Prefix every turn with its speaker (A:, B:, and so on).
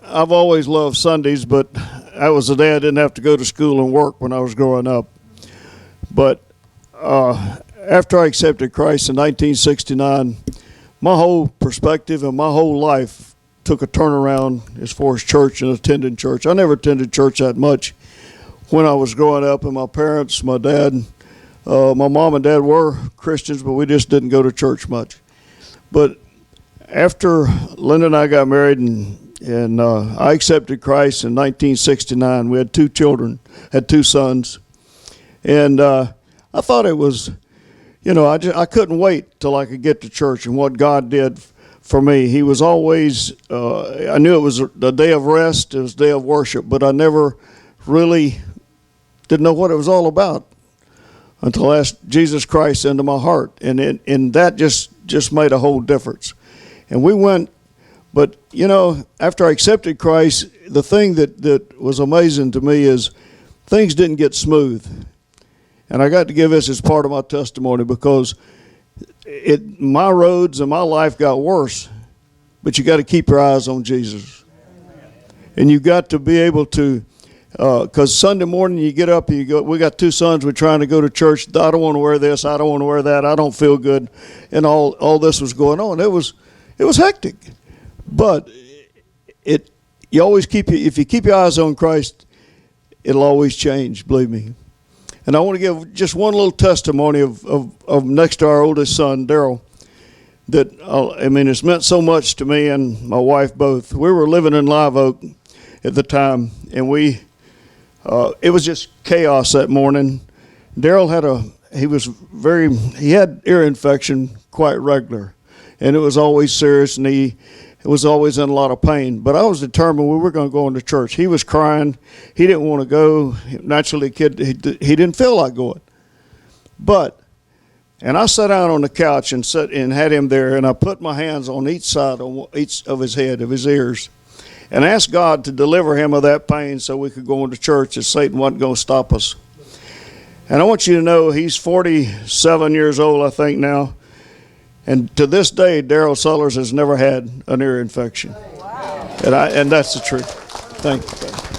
A: I've always loved Sundays, but I was a day I didn't have to go to school and work when I was growing up. But after I accepted Christ in 1969, my whole perspective and my whole life took a turnaround as far as church and attending church. I never attended church that much when I was growing up, and my parents, my dad, my mom and dad were Christians, but we just didn't go to church much. But after Linda and I got married and I accepted Christ in 1969, we had two children, had two sons. And I thought it was, I couldn't wait till I could get to church and what God did for me. He was always, I knew it was a day of rest, it was a day of worship, but I never really didn't know what it was all about until I asked Jesus Christ into my heart. And that just made a whole difference. And we went, but, after I accepted Christ, the thing that was amazing to me is things didn't get smooth. And I got to give this as part of my testimony because my roads and my life got worse, but you got to keep your eyes on Jesus. And you got to be able to, because Sunday morning you get up and you go, we got two sons, we're trying to go to church. I don't want to wear this, I don't want to wear that, I don't feel good. And all this was going on. It was hectic. But you always if you keep your eyes on Christ, it'll always change, believe me. And I want to give just one little testimony of next to our oldest son, Daryl, that, it's meant so much to me and my wife both. We were living in Live Oak at the time, and it was just chaos that morning. Daryl he had ear infection quite regular, and it was always serious, and he was always in a lot of pain. But I was determined we were going to go into church. He was crying. He didn't want to go. Naturally, a kid, he didn't feel like going. And I sat down on the couch and had him there, and I put my hands on each side, on each of his head, of his ears, and asked God to deliver him of that pain so we could go into church, and Satan wasn't going to stop us. And I want you to know he's 47 years old, I think, now. And to this day, Daryl Sellers has never had an ear infection. Wow. And that's the truth. Thank you.